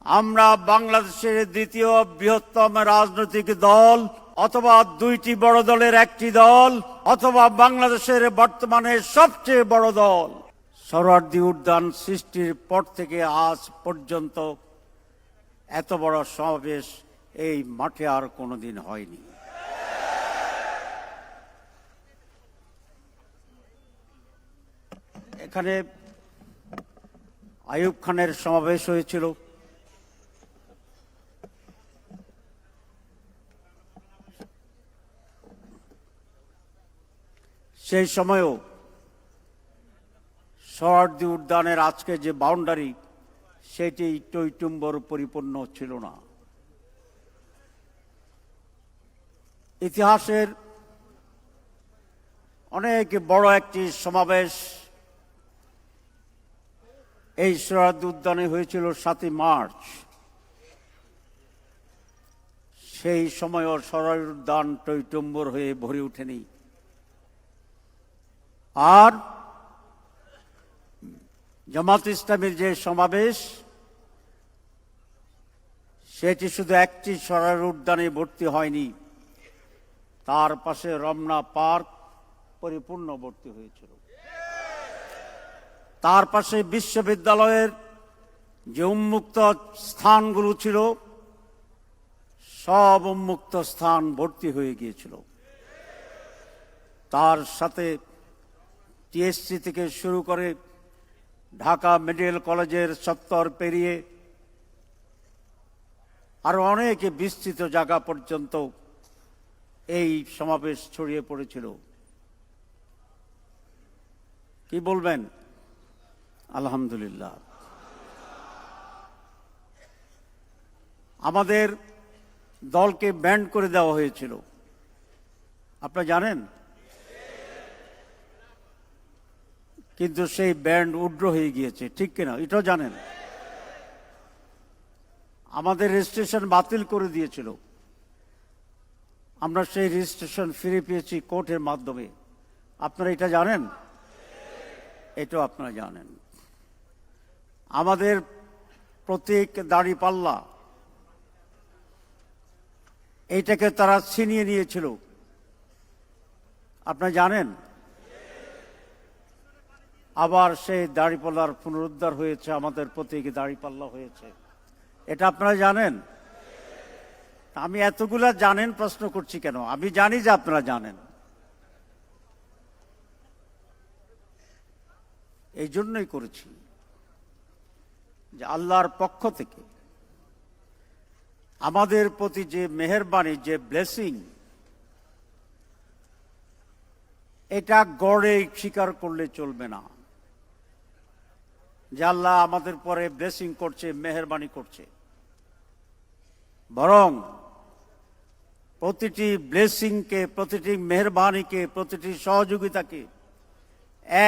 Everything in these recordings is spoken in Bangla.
আমরা বাংলাদেশের দ্বিতীয় বৃহত্তম রাজনৈতিক দল অথবা দুইটি বড় দলের একটি দল অথবা বাংলাদেশের বর্তমানে সবচেয়ে বড় দল। সোহরাওয়ার্দী উদ্যান সৃষ্টির পর থেকে আজ পর্যন্ত এত বড় সমাবেশ এই মাঠে আর কোনোদিন হয়নি। এখানে আইয়ুব খানের সমাবেশ হয়েছিল। সেই সময়ও সোহরাওয়ার্দী উদ্যানের আজকে যে বাউন্ডারি সেটি টইটুম্বর পরিপূর্ণ ছিল না। ইতিহাসের অনেক বড় একটি সমাবেশ এই সোহরাওয়ার্দী উদ্যানে হয়েছিল 7ই মার্চ। সেই সময়ও সোহরাওয়ার্দী উদ্যান টইটুম্বর হয়ে ভরে ওঠেনি। আর জামাত ইসলামীর যে সমাবেশ সেটি শুধু একটি সোহরাওয়ার্দী উদ্যানে ভর্তি হয়নি, তার পাশে রমনা পার্ক পরিপূর্ণ ভর্তি হয়েছিল। তার পাশে বিশ্ববিদ্যালয়ের যে উন্মুক্ত স্থানগুলো ছিল সব উন্মুক্ত স্থান ভর্তি হয়ে গিয়েছিল। তার সাথে টিএসসি থেকে শুরু করে ঢাকা মেডিকেল কলেজের চত্বর পেরিয়ে আরো অনেক বিস্তৃত জায়গা পর্যন্ত এই সমাবেশ ছড়িয়ে পড়েছিল। কি বলবেন? আলহামদুলিল্লাহ। আমাদের দলকে ব্যান্ড করে দেওয়া হয়েছিল, আপনারা জানেন, কিন্তু সেই ব্যান্ড উড্র হয়ে গিয়েছে, ঠিক কিনা? এটাও জানেন। আমাদের রেজিস্ট্রেশন বাতিল করে দিয়েছিল, আমরা সেই রেজিস্ট্রেশন ফিরে পেয়েছি কোর্টের মাধ্যমে। আপনারা এটা জানেন? এটাও আপনারা জানেন। আমাদের প্রতীক দাঁড়িপাল্লা, এইটাকে তারা ছিনিয়ে নিয়েছিল, আপনারা জানেন। আবার সেই দাঁড়িপাল্লার পুনরুদ্ধার হয়েছে, আমাদের প্রতীক দাঁড়িপাল্লা হয়েছে, এটা আপনারা জানেন। আমি এতগুলা জানেন প্রশ্ন করছি কেন? আমি জানি যে আপনারা জানেন। এই জন্যই করেছি যে আল্লাহর পক্ষ থেকে আমাদের প্রতি যে মেহেরবানি, যে ব্লেসিং, এটা গড়ে স্বীকার করলে চলবে না যে আল্লাহ আমাদের পরে ব্লেসিং করছে, মেহেরবানি করছে। বরং প্রতিটি ব্লেসিংকে, প্রতিটি মেহেরবানিকে, প্রতিটি সহযোগিতাকে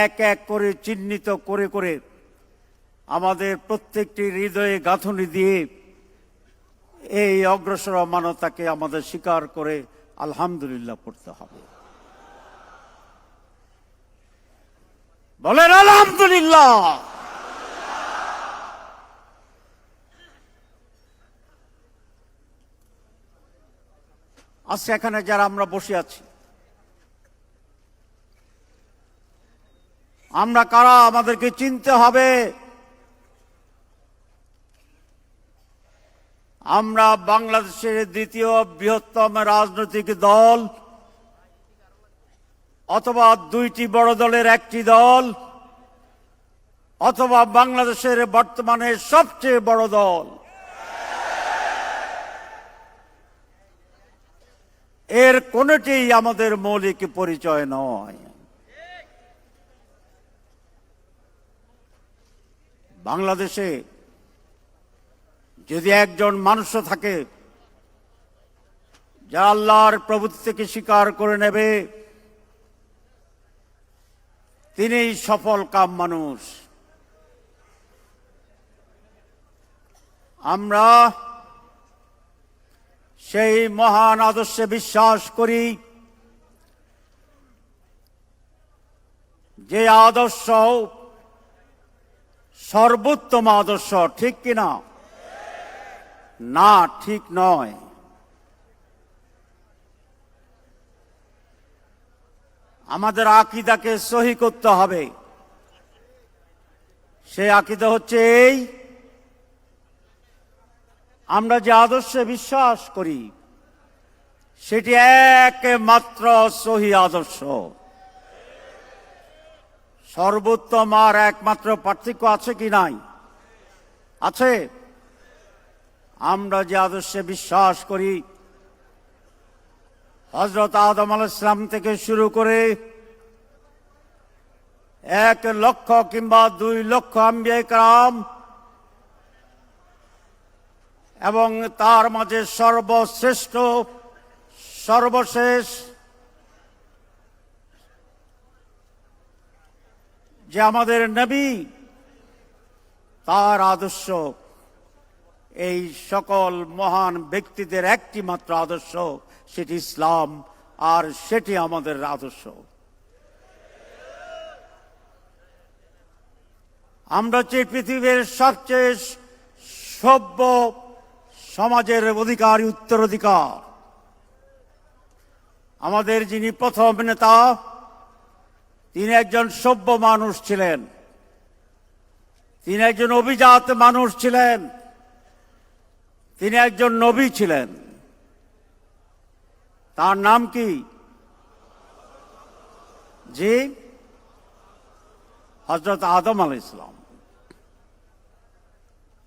এক এক করে চিহ্নিত করে করে আমাদের প্রত্যেকটি হৃদয়ে গাঁথুনি দিয়ে এই অগ্রসর মানবতাকে আমাদের স্বীকার করে আলহামদুলিল্লাহ পড়তে হবে। বলেন আলহামদুলিল্লাহ। আজকে এখানে যারা আমরা বসে আছি, আমরা কারা আমাদেরকে চিনতে হবে। আমরা বাংলাদেশের দ্বিতীয় বৃহত্তম রাজনৈতিক দল অথবা দুইটি বড় দলের একটি দল অথবা বাংলাদেশের বর্তমানে সবচেয়ে বড় দল। এর কোনটি আমাদের মৌলিক পরিচয় নয়। বাংলাদেশে যদি একজন মানুষ থাকে যা আল্লাহর প্রভুত্বকে স্বীকার করে নেবে, তিনিই সফল কাম মানুষ। আমরা সেই মহান আদর্শে বিশ্বাস করি যে আদর্শ সর্বোত্তম আদর্শ, ঠিক কিনা? না, ঠিক নয়। আমাদের আকীদাকে সহি করতে হবে। সেই আকীদা হচ্ছে এই, আমরা যে আদর্শে বিশ্বাস করি সেটি একমাত্র সহি আদর্শ। সর্বোত্তম আর একমাত্র পার্থক্য আছে কি নাই? আছে। আমরা যে আদর্শে বিশ্বাস করি, হযরত আদম আলাইহিস সালাম থেকে শুরু করে 1 লক্ষ কিংবা 2 লক্ষ আম্বিয়া কেরাম এবং তার মাঝে সর্বশ্রেষ্ঠ সর্বশেষ যে আমাদের নবী, তার আদর্শ এই সকল মহান ব্যক্তিদের একটি মাত্র আদর্শ, সেটি ইসলাম, আর সেটি আমাদের আদর্শ। আমরা হচ্ছে পৃথিবীর সবচেয়ে সভ্য সমাজের অধিকারী, উত্তরাধিকার। আমাদের যিনি প্রথম নেতা, তিনি একজন সভ্য মানুষ ছিলেন, তিনি একজন অভিজাত মানুষ ছিলেন, তিনি একজন নবী ছিলেন। তার নাম কি? জি, হযরত আদম আলাইহিস সালাম।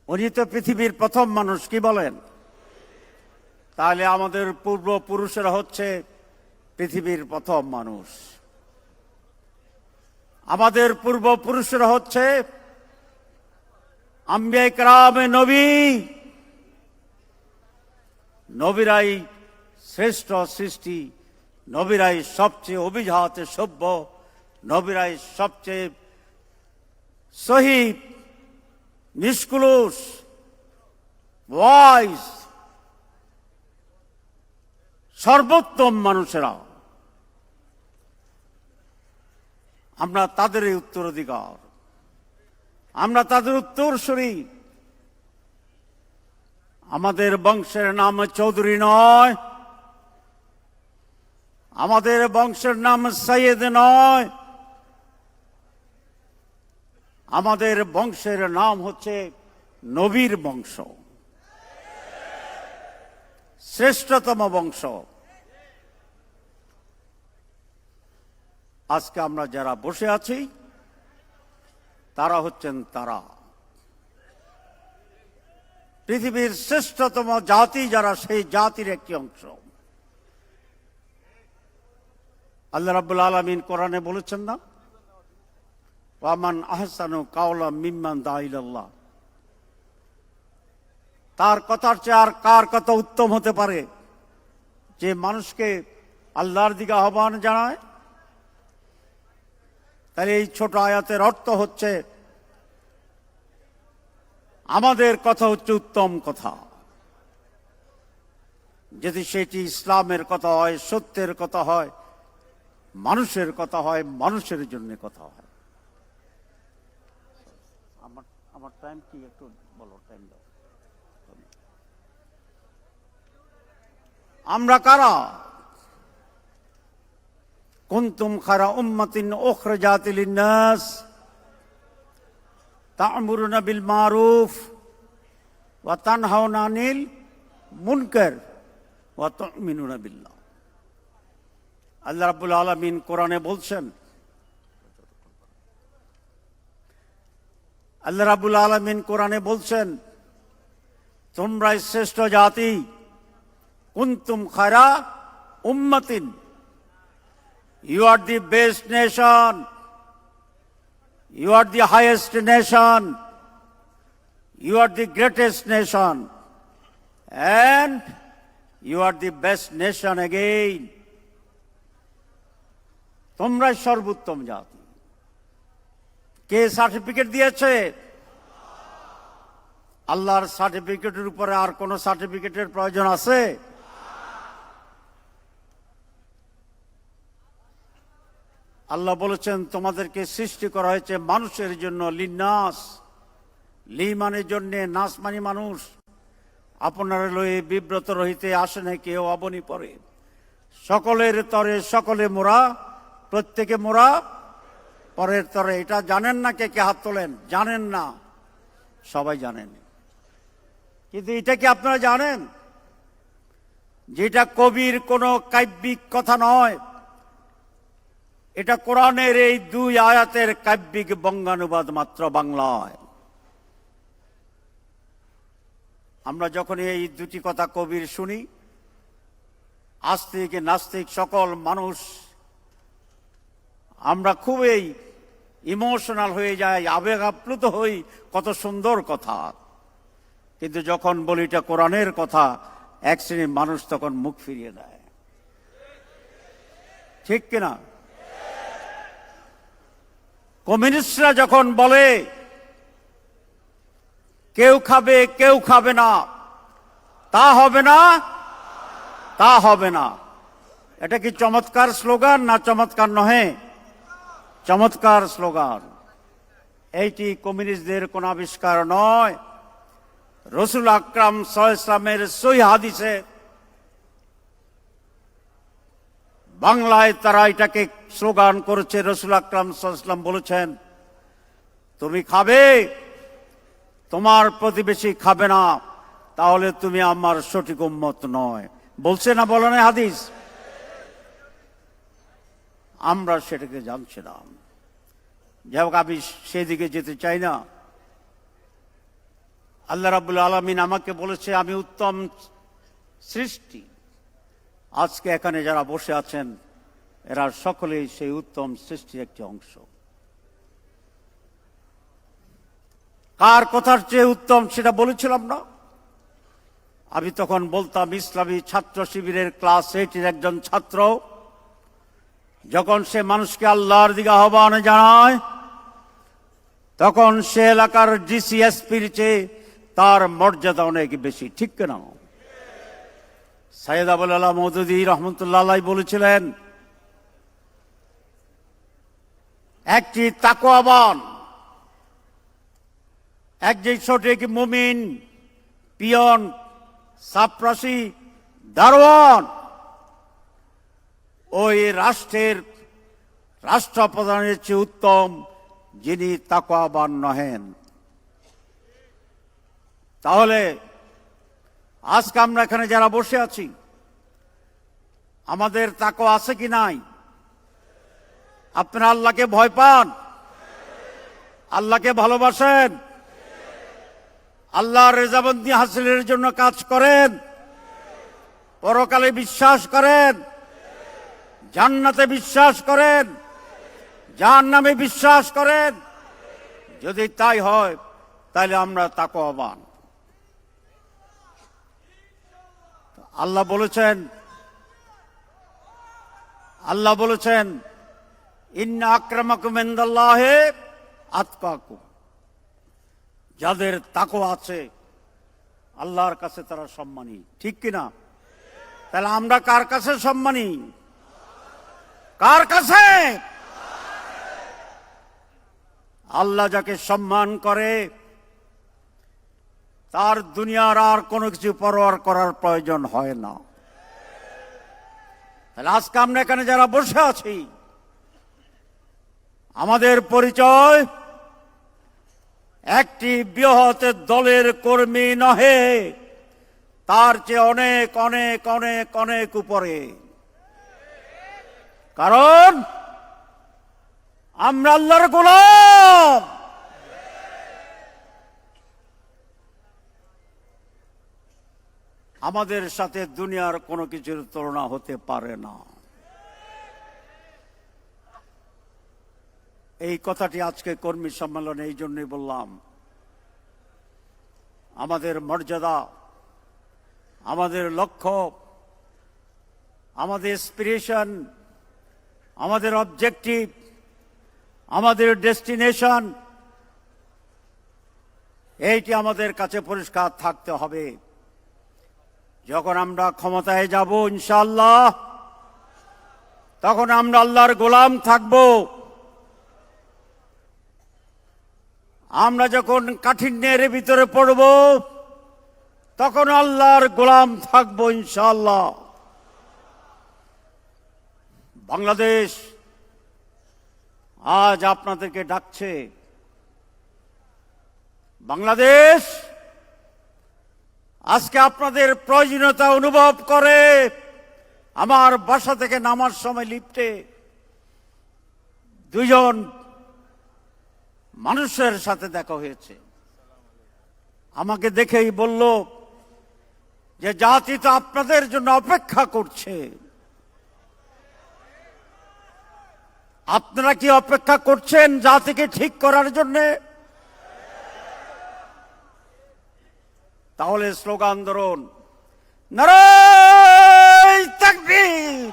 উনি তো পৃথিবীর প্রথম মানুষ, কি বলেন? তাহলে আমাদের পূর্বপুরুষেরা হচ্ছে পৃথিবীর প্রথম মানুষ। আমাদের পূর্বপুরুষেরা হচ্ছে আম্বিয়া কেরামে নবী। নবীরাই শ্রেষ্ঠ সৃষ্টি, নবীরাই সবচেয়ে অভিজাত সভ্য, নবীরাই সবচেয়ে সহি নিষ্কুলুষ ওয়াইজ সর্বোত্তম মানুষেরা। আমরা তাদেরই উত্তরাধিকার, আমরা তাদের উত্তরসূরি। আমাদের বংশের নাম চৌধুরী নয়, আমাদের বংশের নাম সৈয়দ নয়, আমাদের বংশের নাম হচ্ছে নবীর বংশ, শ্রেষ্ঠতম বংশ। আজকে আমরা যারা বসে আছি তারা হচ্ছেন তারা পৃথিবীর শ্রেষ্ঠতম জাতি, যারা সেই জাতির একটি অংশ। আল্লাহ রাব্বুল আলামিন কোরআনে বলেছেন না, ওয়ামান আহসানু কাওলাম মিম্মান দা ইলাল্লাহ। তার কথার চেয়ে আর কার কথা উত্তম হতে পারে যে মানুষকে আল্লাহর দিকে আহ্বান জানায়? তাহলে এই ছোট আয়াতের অর্থ হচ্ছে আমাদের কথা হচ্ছে উত্তম কথা। যদি সেটি ইসলামের কথা হয়, সত্যের কথা হয়, মানুষের কথা হয়, মানুষের জন্য কথা হয়। আমার টাইম কি একটু বলো, টাইম দাও। আমরা কারা? কুনতুম খায়রা উম্মাতিন উখরিজাত লিন-নাস তা'মুরুনা বিল মারুফ ওয়া তানহাউনা আনিল মুনকার ওয়া তু'মিনুনা বিল্লাহ। আল্লাহ রাব্বুল আলামিন কোরআনে বলছেন, আল্লাহ রাব্বুল আলামিন কোরআনে বলছেন, তোমরাই শ্রেষ্ঠ জাতি। কুনতুম খায়রা উম্মাতিন, you are the best nation, you are the highest nation, you are the greatest nation, and you are the best nation again. তোমরাই সর্বোত্তম জাতি। কে সার্টিফিকেট দিয়েছে? আল্লাহর সার্টিফিকেটের উপরে আর কোন সার্টিফিকেটের প্রয়োজন আছে? আল্লাহ বলেছেন, তোমাদেরকে সৃষ্টি করা হয়েছে মানুষের জন্য, লিন্নাস। লি মানে জন্যে, নাস মানে মানুষ, আপনারা লয়ে বিব্রত রহিতে আসে না কেউ অবনি পরে। সকলের তরে সকলে মোরা, প্রত্যেকে মোরা পরের তরে। এটা জানেন না? কে কে হাত তোলেন? জানেন না? সবাই জানেন, কিন্তু এটা কি আপনারা জানেন যেটা কবির কোনো কাব্যিক কথা নয়, এটা কোরআনের এই 2 আয়াতের কাব্যিক বঙ্গানুবাদ মাত্র বাংলায়। আমরা যখন এই 2টি কথা কবির শুনি, আস্তিক নাস্তিক সকল মানুষ আমরা খুবই ইমোশনাল হয়ে যাই, আবেগ আপ্লুত হই, কত সুন্দর কথা। কিন্তু যখন বলি এটা কোরআনের কথা, এক শ্রেণীর মানুষ তখন মুখ ফিরিয়ে দেয়। ঠিক কিনা? কমিউনিস্টরা যখন বলে কেউ খাবে কেউ খাবে না, তা হবে না, তা হবে না, এটা কি চমৎকার স্লোগান না চমৎকার নহে? চমৎকার স্লোগান। এইটি কমিউনিস্টদের কোন আবিষ্কার নয়। রসুল আকরাম সাল্লাল্লাহু আলাইহি ওয়াসাল্লামের সহিহ হাদিসে বাংলায় তারা এটাকে স্লোগান করেছে। রসুল আকরাম সাল্লাল্লাহু আলাইহি ওয়াসাল্লাম বলেছেন, তুমি খাবে, তোমার প্রতিবেশী খাবে না, তাহলে তুমি আমার সঠিক উম্মত নয়। বলছে না বলে না হাদিস? আমরা সেটাকে জানছিলাম। যাই হোক, আমি সেদিকে যেতে চাই না। আল্লাহ রাব্বুল আলামিন আমাকে বলেছে আমি উত্তম সৃষ্টি। আজকে এখানে যারা বসে আছেন এরা সকলেই সেই উত্তম সৃষ্টির একটি অংশ। কার কথার চেয়ে উত্তম সেটা বলেছিলাম না? আমি তখন বলতাম ইসলামী ছাত্র শিবিরের ক্লাস 8-এর একজন ছাত্র যখন সে মানুষকে আল্লাহর দিকে আহ্বান জানায়, তখন সে এলাকার ডিসিএসপির চেয়ে তার মর্যাদা অনেক বেশি। ঠিক কিনা? সাইয়েদ আবুল আলা মওদুদী রহমতুল্লাহ আলাইহি বলেছিলেন, একটি তাকওয়াবান, একজন সঠিক মুমিন, পিয়ন, সাপ্রাসি, দারোয়ান ওই রাষ্ট্রের রাষ্ট্রপ্রধানের চেয়ে উত্তম যিনি তাকওয়াবান নহেন। তাহলে আজকে আমরা এখানে যারা বসে আছি, আমাদের তাকওয়া আছে কি নাই? আপনারা আল্লাহকে ভয় পান? আল্লাহকে ভালোবাসেন? আল্লাহর রেজামন্দি হাসিলের জন্য কাজ করেন? পরকালে বিশ্বাস করেন? জান্নাতে বিশ্বাস করেন? জাহান্নামে বিশ্বাস করেন? যদি তাই হয় তাহলে আমরা তাকওয়াবান। আল্লাহ বলেছেন ইন্না আক্রামাকুম ইনদাল্লাহি আতকাকুম। যাদের তাকওয়া আছে আল্লাহর কাছে তারা সম্মানী। ঠিক কিনা? তাহলে আমরা কার কাছে সম্মানী? কার কাছে? আল্লাহ যাকে সম্মান করে তার দুনিয়ার আর কোনো কিছু পরোয়া করার প্রয়োজন হয় না। তাহলে আজকে আমরা এখানে যারা বসে আছি, আমাদের পরিচয় একটি বৃহৎ দলের কর্মী নহে, তার চেয়ে অনেক অনেক অনেক অনেক উপরে। কারণ আমরা আল্লাহর গোলাম। আমাদের সাথে দুনিয়ার কোনো কিছুর তুলনা হতে পারে না। এই কথাটি আজকে কর্মী সম্মেলনে এই জন্যই বললাম। আমাদের মর্যাদা, আমাদের লক্ষ্য, আমাদের ইন্সপিরেশন, আমাদের অবজেক্টিভ, আমাদের ডেস্টিনেশন, এইটি আমাদের কাছে পরিষ্কার থাকতে হবে। যখন আমরা ক্ষমতায় যাব ইনশাআল্লাহ, তখন আমরা আল্লাহর গোলাম থাকব। আমরা যখন কাঠিন্যের ভিতরে পড়ব, তখন আল্লাহর গোলাম থাকবো ইনশাআল্লাহ। বাংলাদেশ আজ আপনাদেরকে ডাকছে। বাংলাদেশ আজকে আপনাদের প্রয়োজনীয়তা অনুভব করে। আমার বাসা থেকে নামার সময় লিফটে দুইজন মানুষের সাথে দেখা হয়েছে। আমাকে দেখেই বলল যে জাতি তো আপনাদের জন্য অপেক্ষা করছে। আপনারা কি অপেক্ষা করছেন জাতিকে ঠিক করার জন্য? তাহলে স্লোগান ধরুন, নারায়ে তাকবীর,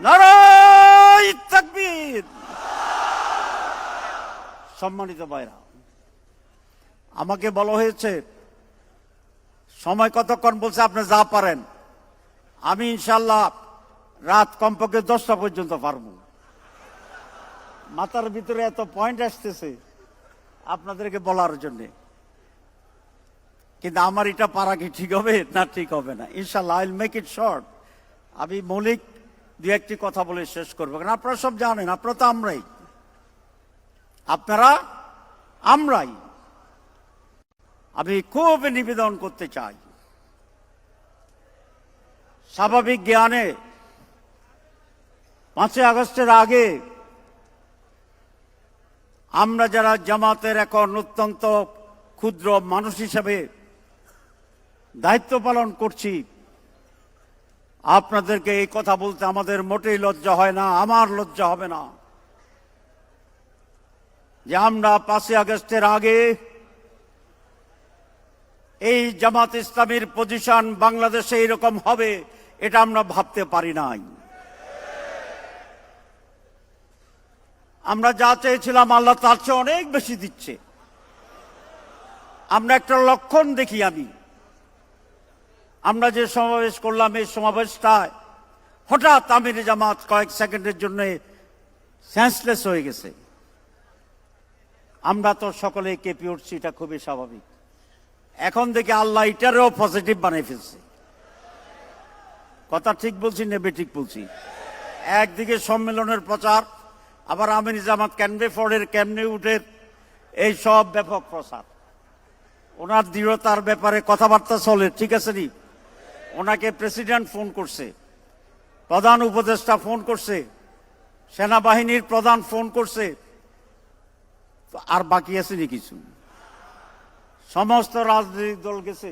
নারায়ে তাকবীর। সম্মানিত ভাইরা, আমাকে বলা হয়েছে সময় কতক্ষণ, বলছে আপনি যা পারেন। আমি ইনশাল্লাহ রাত কমপক্ষে 10টা পর্যন্ত পারবো। মাথার ভিতরে এত পয়েন্ট আসতেছে আপনাদেরকে বলার জন্য, কিন্তু আমার এটা পারা কি ঠিক হবে না ঠিক হবে না? ইনশাল্লাহ I will make it short. আমি মৌলিক দু একটি কথা বলে শেষ করবো, কারণ আপনারা সব জানেন, আপনারা তো আমরাই, আপনারা আমরাই। আমি খুব নিবেদন করতে চাই, স্বাভাবিক জ্ঞানে 5ই আগস্টের আগে আমরা যারা জামাতের এখন অত্যন্ত ক্ষুদ্র মানুষ হিসেবে দায়িত্ব পালন করছি, আপনাদেরকে এই কথা বলতে আমাদের মোটেই লজ্জা হয় না, আমার লজ্জা হবে না যে আমরা 5ই আগস্টের আগে এই জামাত ইসলামীর পজিশন বাংলাদেশে এরকম হবে এটা আমরা ভাবতে পারি নাই। আমরা যা চেয়েছিলাম আল্লাহ তার চেয়ে অনেক বেশি দিচ্ছে। আমরা একটা লক্ষণ দেখি। আমরা যে সমাবেশ করলাম, এই সমাবেশটায় হঠাৎ আমির জামাত কয়েক সেকেন্ডের জন্য সেন্সলেস হয়ে গেছে। আমরা তো সকলে কেঁপে উঠছি, এটা খুবই স্বাভাবিক। এখন দেখে আল্লাহ এটারও পজিটিভ বানিয়ে ফেলছে। কথা ঠিক বলছি না বেঠিক বলছি? একদিকে সম্মেলনের প্রচার, আবার আমির জামাত ক্যানবে ফোর্ডের কেমনে উঠে এই সব ব্যাপক প্রচার। ওনার দৃঢ়তার ব্যাপারে কথাবার্তা চলে, ঠিক আছে নি? ওনাকে প্রেসিডেন্ট ফোন করছে, প্রধান উপদেষ্টা ফোন করছে, সেনাবাহিনীর প্রধান ফোন করছে, আর বাকি আছে নি কিছু? সমস্ত রাজনৈতিক দল গেছে,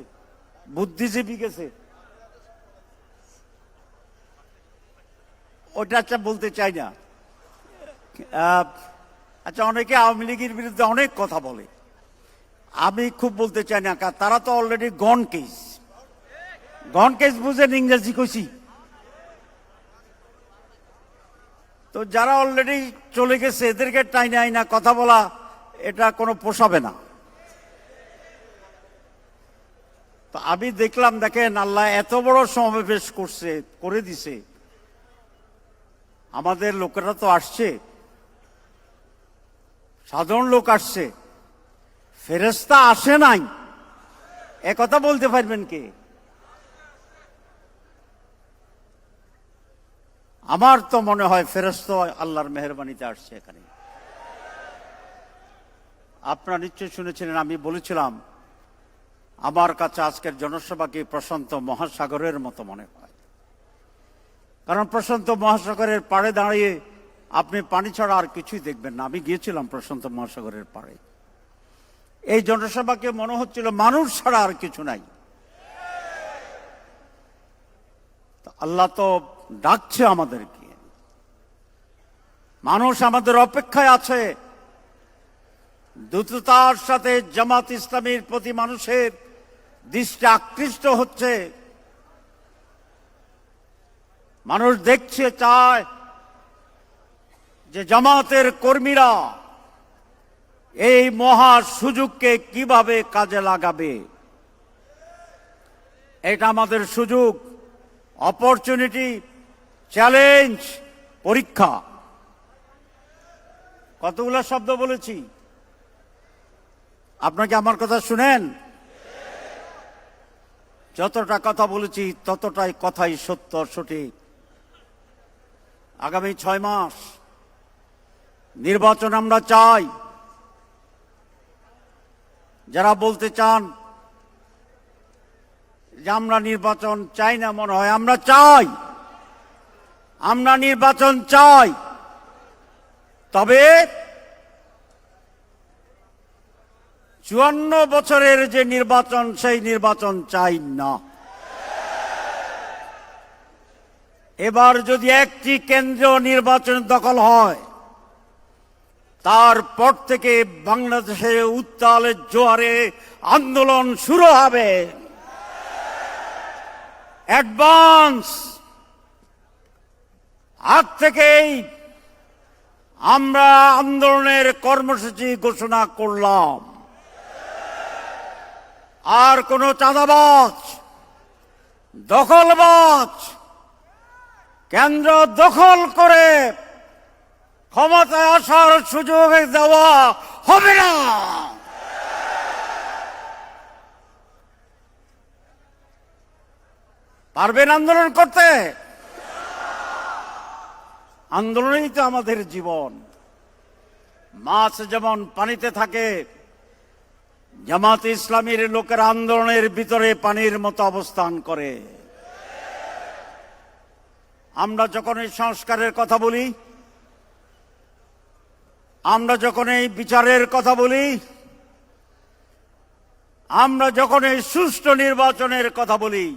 বুদ্ধিজীবী গেছে। ওটা আচ্ছা বলতে চাই না। আচ্ছা, অনেকে আওয়ামী লীগের বিরুদ্ধে অনেক কথা বলে, আমি খুব বলতে চাই না, কারণ তারা তো অলরেডি গন কেস। গন কেস বুঝেন ইংরেজি কইছি? তো যারা অলরেডি চলে গেছে এদেরকে টাইনে আইনা কথা বলা, এটা কোনো পোষাবে না। তো আমি দেখলাম, দেখেন আল্লাহ এত বড় সমাবেশ করে দিছে। আমাদের লোকেরা তো আসছে, সাধারণ লোক আসছে, ফেরেশতা আসে নাই। একথা বলতে পারবেন কে? আমার তো মনে হয় ফেরেশতা আল্লাহর মেহেরবানিতে আসছে এখানে। আপনারা নিশ্চয়ই শুনেছিলেন, আমি বলেছিলাম আমার কাছে আজকের জনসভাকে প্রশান্ত মহাসাগরের মতো মনে হয়। কারণ প্রশান্ত মহাসাগরের পাড়ে দাঁড়িয়ে আপনি পানি ছাড়া আর কিছুই দেখবেন না। আমি গিয়েছিলাম প্রশান্ত মহাসাগরের পাড়ে, এই জনসভাকে মনে হচ্ছিল মানুষ ছাড়া আর কিছু নাই। আল্লাহ তো ডাকছে আমাদেরকে, মানুষ আমাদের অপেক্ষায় আছে। দ্রুততার সাথে জামাত ইসলামীর প্রতি মানুষের দৃষ্টি আকৃষ্ট হচ্ছে। মানুষ দেখছে, চায় যে জামাতের কর্মীরা এই মহা সুযোগকে কিভাবে কাজে লাগাবে। এটা আমাদের সুযোগ, অপরচুনিটি, চ্যালেঞ্জ, পরীক্ষা। কতগুলো শব্দ বলেছি, আপনাকে আমার কথা শুনেন। যতটা কথা বলেছি ততটাই কথাই সত্য সঠিক। আগামী 6 মাস নির্বাচন আমরা চাই। যারা বলতে চান যে আমরা নির্বাচন চাই না, মনে হয় আমরা চাই, আমরা নির্বাচন চাই। তবে 54 বছরের যে নির্বাচন, সেই নির্বাচন চাই না। এবার যদি একটি কেন্দ্রীয় নির্বাচন দখল হয়, তারপর থেকে বাংলাদেশে উত্তালের জোয়ারে আন্দোলন শুরু হবে। অ্যাডভান্স আজ থেকেই আমরা আন্দোলনের কর্মসূচি ঘোষণা করলাম। আর কোন চাঁদাবাজ, দখলবাজ কেন্দ্র দখল করে ক্ষমতায় আসার সুযোগ দেওয়া হবে না। পারবেন আন্দোলন করতে? আন্দোলনই তো আমাদের জীবন। মাছ যেমন পানিতে থাকে, জামাতে ইসলামীর লোকেরা আন্দোলনের ভিতরে পানির মতো অবস্থান করে। আমরা যখন এই সংস্কারের কথা বলি, আমরা যখন এই বিচারের কথা বলি, আমরা যখন এই সুষ্ঠু নির্বাচনের কথা বলি,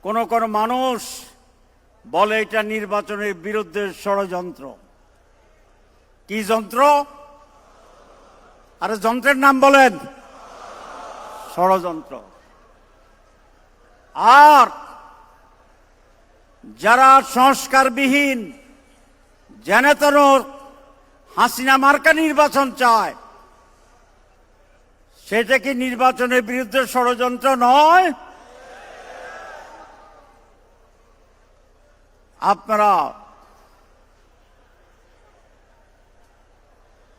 কোন কোন মানুষ বলে এটা নির্বাচনের বিরুদ্ধে ষড়যন্ত্র। কি যন্ত্র? আরে যন্ত্রের নাম বলেন, ষড়যন্ত্র। আর যারা সংস্কারবিহীন জেনেতন হাসিনা মার্কা নির্বাচন চায়, সেটা কি নির্বাচনের বিরুদ্ধে ষড়যন্ত্র নয়? আপনারা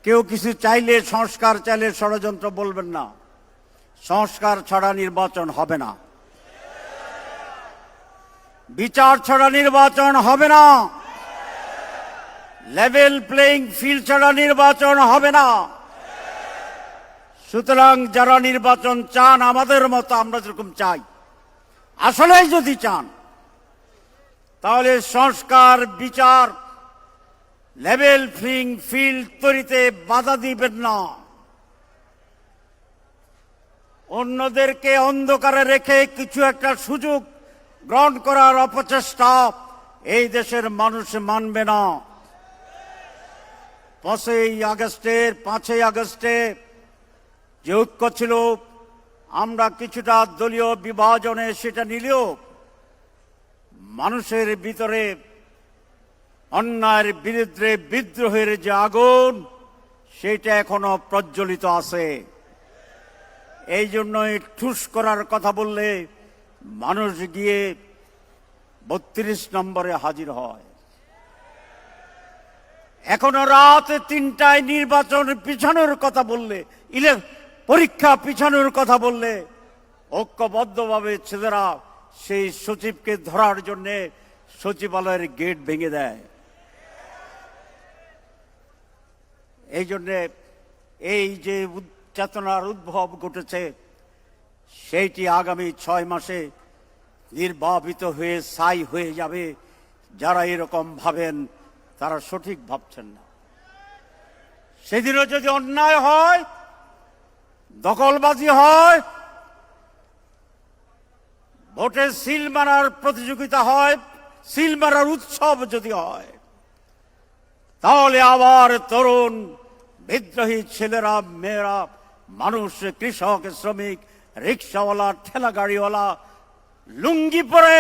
কেউ কিছু চাইলে, সংস্কার চাইলে ষড়যন্ত্র বলবেন না। সংস্কার ছাড়া নির্বাচন হবে না, বিচার ছাড়া নির্বাচন হবে না, লেভেল প্লেইং ফিল্ড ছাড়া নির্বাচন হবে না। সুতরাং যারা নির্বাচন চান, আমাদের মতো আমরা যেরকম চাই, আসলেই যদি চান, তাহলে সংস্কার, বিচার, লেভেল প্লেইং ফিল্ড তৈরিতে বাধা দিবেন না। অন্যদেরকে অন্ধকারে রেখে কিছু একটা সুযোগ গ্রহণ করার অপচেষ্টা এই দেশের মানুষ মানবে না। 5ই আগস্টে যে ঐক্য ছিল, আমরা কিছুটা দলীয় বিভাজনে সেটা নিলেও মানুষের ভিতরে অন্যায়ের বিরুদ্ধে বিদ্রোহের যে আগুন, সেটা এখনো প্রজ্বলিত আছে। এই জন্যই ঠুস করার কথা বললে মানুষ গিয়ে 32 নম্বরে হাজির হয়। এখনো রাত 3টায় নির্বাচন পিছানোর কথা বললে, পরীক্ষা পিছানোর কথা বললে, ঐক্যবদ্ধভাবে ছেলেরা সেই সচিবকে ধরার জন্য সচিবালয়ের গেট ভেঙে দেয়। এই জন্যে এই যে চেতনার উদ্ভব ঘটেছে, সেইটি আগামী 6 মাসে নির্বাপিত হয়ে ছাই হয়ে যাবে। যারা এরকম ভাবেন তারা সঠিক ভাবছেন না। সেদিনও যদি অন্যায় হয়, দখলবাজি হয়, ভোটে সিল মারার প্রতিযোগিতা হয়, সিল মারার উৎসব যদি হয়, তাহলে আবার তরুণ বিদ্রোহী ছেলেরা, মেয়েরা, মানুষ, কৃষক, শ্রমিক, রিক্সাওয়ালা, ঠেলা গাড়িওয়ালা লুঙ্গি পরে,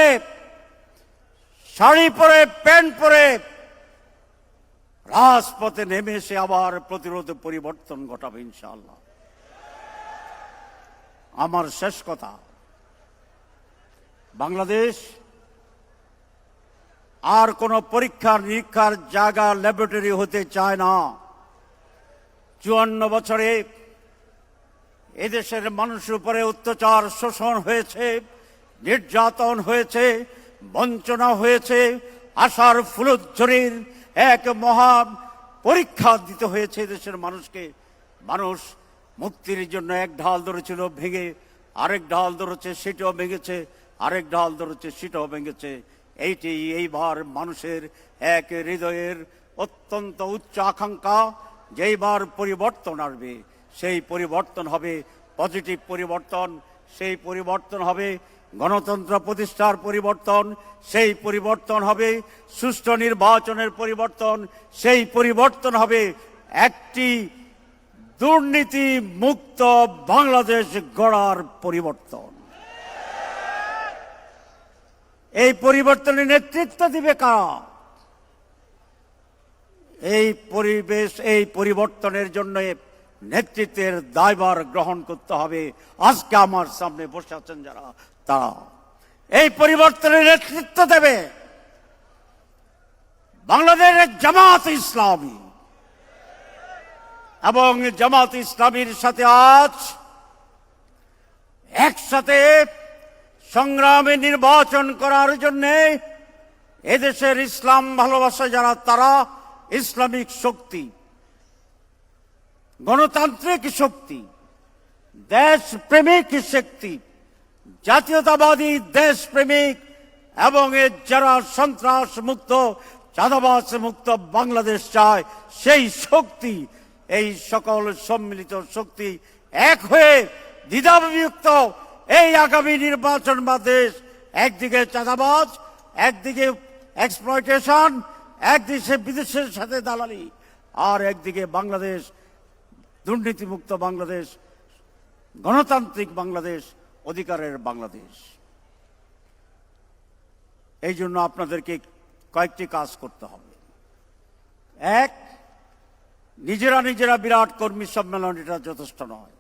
শাড়ি পরে, প্যান্ট পরে রাজপথে নেমে এসে আবার প্রতিরোধে পরিবর্তন ঘটাবে ইনশাআল্লাহ। আমার শেষ কথা, বাংলাদেশ আর কোন পরীক্ষা নিরীক্ষার জায়গা, ল্যাবরেটরি হতে চায় না। 54 বছরে এদেশের মানুষের উপরে অত্যাচার শোষণ হয়েছে, নির্যাতন হয়েছে, বঞ্চনা হয়েছে, আশার ফুলঝড়ির এক মহা পরীক্ষা দিতে হয়েছে দেশের মানুষকে। মানুষ মুক্তির জন্য এক ঢাল ধরেছিল, ভেঙে আরেক ঢাল ধরেছে, সেটাও ভেঙেছে, আরেক ঢাল ধরেছে, সেটাও ভেঙেছে। এইবার মানুষের এক হৃদয়ের অত্যন্ত উচ্চ আকাঙ্ক্ষা, যেইবার পরিবর্তন আসবে, সেই পরিবর্তন হবে পজিটিভ পরিবর্তন, সেই পরিবর্তন হবে গণতন্ত্র প্রতিষ্ঠার পরিবর্তন, সেই পরিবর্তন হবে সুষ্ঠু নির্বাচনের পরিবর্তন, সেই পরিবর্তন হবে একটি দুর্নীতি মুক্ত বাংলাদেশ গড়ার পরিবর্তন। এই পরিবর্তনের নেতৃত্ব দিবে কারা? এই পরিবর্তনের জন্য নেতৃত্বের দায়ভার গ্রহণ করতে হবে আজকে আমার সামনে বসে আছেন যারা, তারা এই পরিবর্তনের নেতৃত্ব দেবে বাংলাদেশের জামাত ইসলামী। এবং জামাত ইসলামীর সাথে আজ একসাথে সংগ্রামে নির্বাচন করার জন্য এদেশের ইসলাম ভালোবাসা যারা, তারা ইসলামিক শক্তি, গণতান্ত্রিক শক্তি, দেশপ্রেমিক শক্তি, জাতীয়তাবাদী দেশপ্রেমিক এবং যারা সন্ত্রাস মুক্ত, চাঁদাবাজ মুক্ত বাংলাদেশ চায়, সেই শক্তি, এই সকল সম্মিলিত শক্তি এক হয়ে দ্বিধাবিভক্ত এই আগামী নির্বাচন বাদেশ, একদিকে চাঁদাবাজ, একদিকে এক্সপ্লয়টেশন, একদিকে বিদেশের সাথে দালালি, আর একদিকে বাংলাদেশ দুর্নীতিমুক্ত বাংলাদেশ, গণতান্ত্রিক বাংলাদেশ, অধিকারের বাংলাদেশ। এই জন্য আপনাদেরকে কয়েকটি কাজ করতে হবে। এক, নিজেরা বিরাট কর্মী সম্মেলন এটা যথেষ্ট নয়,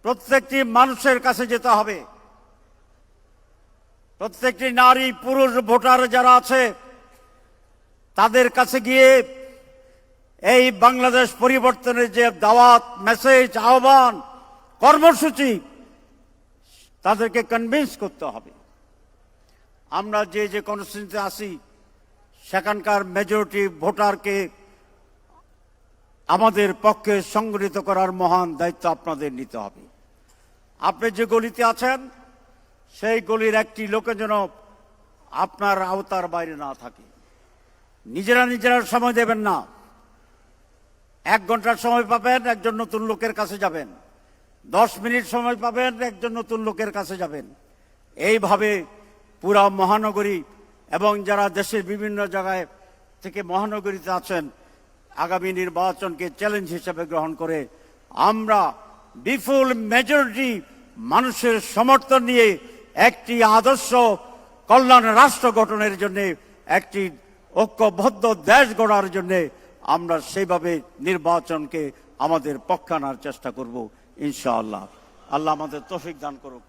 প্রত্যেকটি মানুষের কাছে যেতে হবে। প্রত্যেকটি নারী পুরুষ ভোটার যারা আছে তাদের কাছে গিয়ে এই বাংলাদেশ পরিবর্তনের যে দাওয়াত, মেসেজ, আহ্বান, কর্মসূচি, তাদেরকে কনভিন্স করতে হবে। আমরা যে কনস্টিটিউয়েন্সিতে আসি সেখানকার মেজরিটি ভোটারকে আমাদের পক্ষে সংগঠিত করার মহান দায়িত্ব আপনাদের নিতে হবে। আপনি যে গলিতে আছেন সেই গলির একটি লোকে যেন আপনার আওতার বাইরে না থাকে। নিজেরা সময় দেবেন না। 1 ঘন্টার সময় পাবেন, একজন নতুন লোকের কাছে যাবেন। 10 মিনিট সময় পাবেন, একজন নতুন লোকের কাছে যাবেন। এইভাবে পুরা মহানগরী এবং যারা দেশের বিভিন্ন জায়গায় থেকে মহানগরীতে আছেন, আগামী নির্বাচনকে চ্যালেঞ্জ হিসেবে গ্রহণ করে আমরা বিপুল মেজরিটি মানুষের সমর্থন নিয়ে একটি আদর্শ কল্যাণ রাষ্ট্র গঠনের জন্য, একটি ঐক্যবদ্ধ দেশ গড়ার জন্য আমরা সেইভাবে নির্বাচনকে আমাদের পক্ষে আনার চেষ্টা করব ইনশাআল্লাহ। আল্লাহ আমাদের তৌফিক দান করুক।